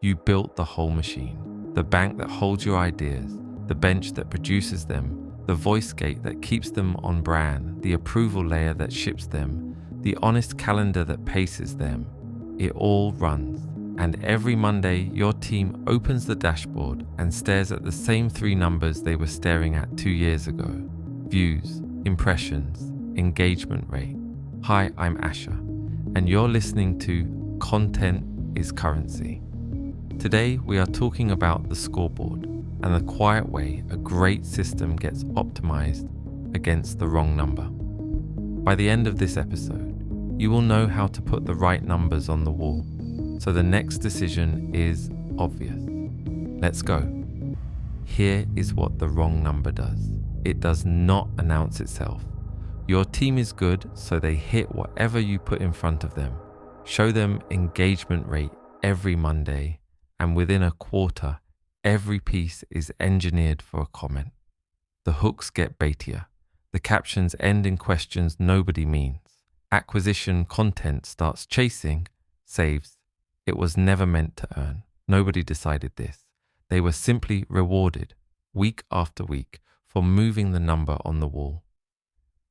You built the whole machine, the bank that holds your ideas, the bench that produces them, the voice gate that keeps them on brand, the approval layer that ships them, the honest calendar that paces them. It all runs. And every Monday, your team opens the dashboard and stares at the same 3 numbers they were staring at 2 years ago. Views, impressions, engagement rate. Hi, I'm Asher, and you're listening to Content is Currency. Today, we are talking about the scoreboard and the quiet way a great system gets optimized against the wrong number. By the end of this episode, you will know how to put the right numbers on the wall, so the next decision is obvious. Let's go. Here is what the wrong number does. It does not announce itself. Your team is good, so they hit whatever you put in front of them. Show them engagement rate every Monday, and within a quarter, every piece is engineered for a comment. The hooks get baitier. The captions end in questions nobody means. Acquisition content starts chasing, saves. It was never meant to earn. Nobody decided this. They were simply rewarded, week after week, for moving the number on the wall.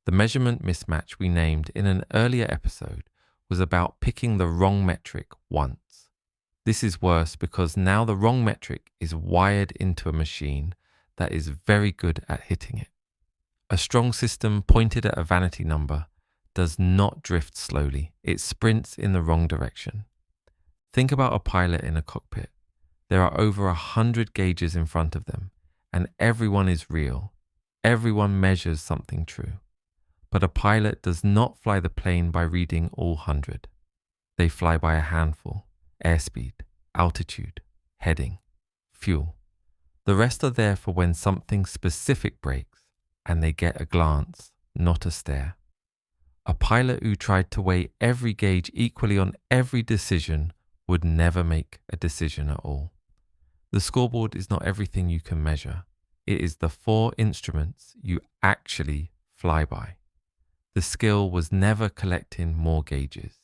The measurement mismatch we named in an earlier episode was about picking the wrong metric once. This is worse because now the wrong metric is wired into a machine that is very good at hitting it. A strong system pointed at a vanity number does not drift slowly. It sprints in the wrong direction. Think about a pilot in a cockpit. There are over 100 gauges in front of them, and everyone is real. Everyone measures something true. But a pilot does not fly the plane by reading all 100. They fly by a handful: airspeed, altitude, heading, fuel. The rest are there for when something specific breaks, and they get a glance, not a stare. A pilot who tried to weigh every gauge equally on every decision would never make a decision at all. The scoreboard is not everything you can measure. It is the 4 instruments you actually fly by. The skill was never collecting more gauges.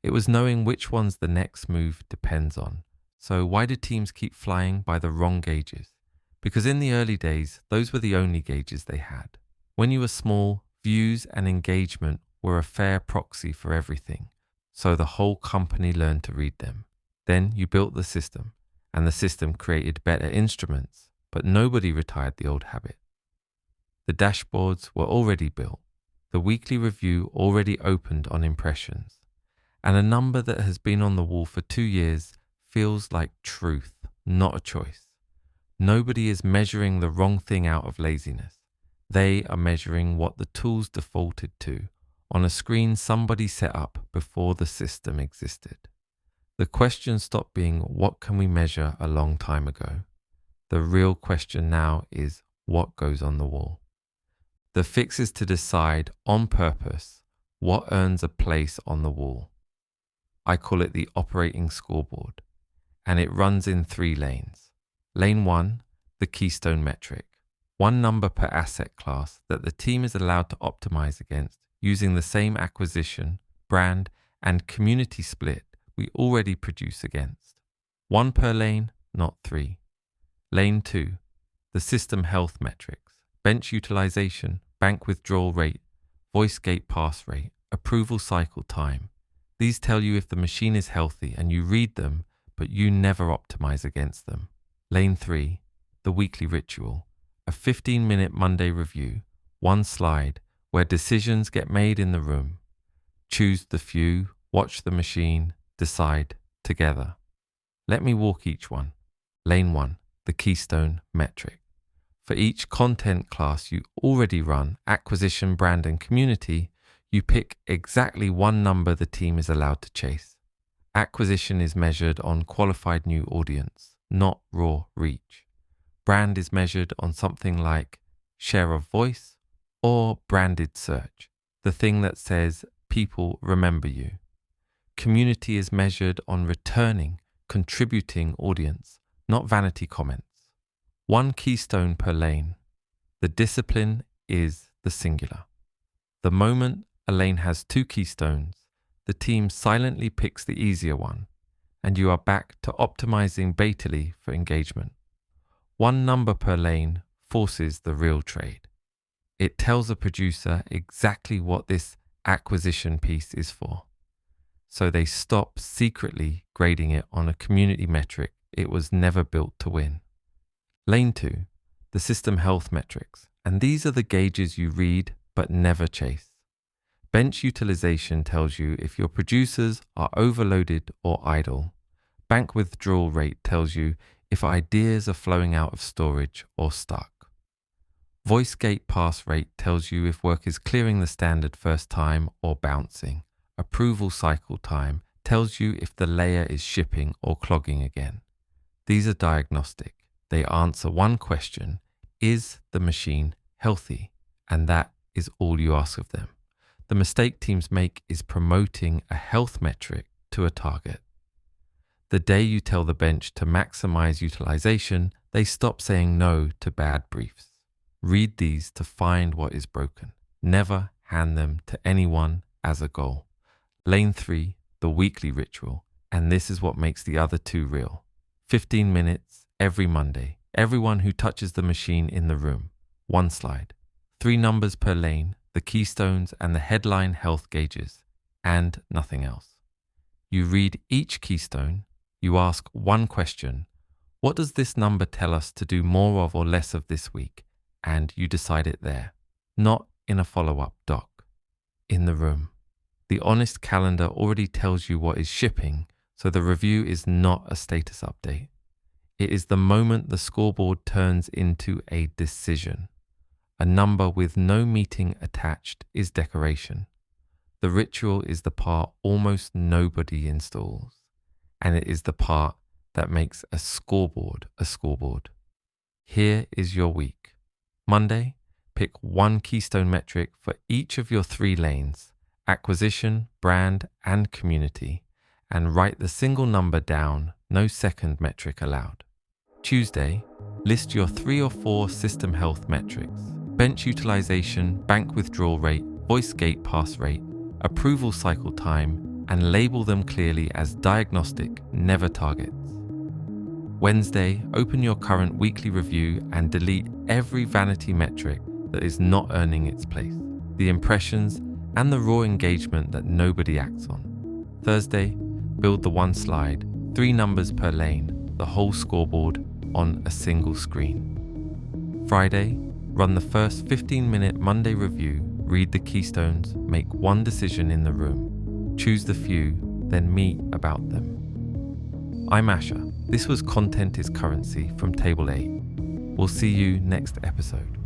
It was knowing which ones the next move depends on. So why do teams keep flying by the wrong gauges? Because in the early days, those were the only gauges they had. When you were small, views and engagement were a fair proxy for everything. So the whole company learned to read them. Then you built the system, and the system created better instruments, but nobody retired the old habit. The dashboards were already built, the weekly review already opened on impressions, and a number that has been on the wall for 2 years feels like truth, not a choice. Nobody is measuring the wrong thing out of laziness. They are measuring what the tools defaulted to on a screen somebody set up before the system existed. The question stopped being, what can we measure a long time ago? The real question now is, what goes on the wall? The fix is to decide on purpose what earns a place on the wall. I call it the operating scoreboard, and it runs in 3 lanes. Lane 1, the keystone metric, 1 number per asset class that the team is allowed to optimize against using the same acquisition, brand, and community split we already produce against. 1 per lane, not 3. Lane 2, the system health metrics, bench utilization, bank withdrawal rate, voice gate pass rate, approval cycle time. These tell you if the machine is healthy and you read them, but you never optimize against them. Lane 3, the weekly ritual, a 15-minute Monday review, 1 slide where decisions get made in the room. Choose the few, watch the machine, decide together. Let me walk each one. Lane 1, the keystone metric. For each content class you already run, acquisition, brand, and community, you pick exactly 1 number the team is allowed to chase. Acquisition is measured on qualified new audience, not raw reach. Brand is measured on something like share of voice or branded search, the thing that says people remember you. Community is measured on returning, contributing audience, not vanity comments. 1 keystone per lane. The discipline is the singular. The moment a lane has 2 keystones, the team silently picks the easier one, and you are back to optimizing baitily for engagement. One number per lane forces the real trade. It tells a producer exactly what this acquisition piece is for, so they stop secretly grading it on a community metric it was never built to win. Lane 2, the system health metrics, and these are the gauges you read but never chase. Bench utilization tells you if your producers are overloaded or idle. Bank withdrawal rate tells you if ideas are flowing out of storage or stuck. Voice gate pass rate tells you if work is clearing the standard first time or bouncing. Approval cycle time tells you if the layer is shipping or clogging again. These are diagnostic. They answer one question: is the machine healthy? And that is all you ask of them. The mistake teams make is promoting a health metric to a target. The day you tell the bench to maximize utilization, they stop saying no to bad briefs. Read these to find what is broken. Never hand them to anyone as a goal. Lane 3, the weekly ritual, and this is what makes the other two real. 15 minutes every Monday. Everyone who touches the machine in the room. One slide. 3 numbers per lane, the keystones and the headline health gauges, and nothing else. You read each keystone. You ask one question: what does this number tell us to do more of or less of this week? And you decide it there, not in a follow-up doc. In the room. The honest calendar already tells you what is shipping, so the review is not a status update. It is the moment the scoreboard turns into a decision. A number with no meeting attached is decoration. The ritual is the part almost nobody installs, and it is the part that makes a scoreboard a scoreboard. Here is your week. Monday, pick one keystone metric for each of your 3 lanes: acquisition, brand, and community, and write the single number down, no second metric allowed. Tuesday, list your 3 or 4 system health metrics: bench utilization, bank withdrawal rate, voice gate pass rate, approval cycle time, and label them clearly as diagnostic, never targets. Wednesday, open your current weekly review and delete every vanity metric that is not earning its place, the impressions and the raw engagement that nobody acts on. Thursday, build the one slide, 3 numbers per lane, the whole scoreboard on a single screen. Friday, run the first 15-minute Monday review, read the keystones, make one decision in the room, choose the few, then meet about them. I'm Asher. This was Content is Currency from Table 8. We'll see you next episode.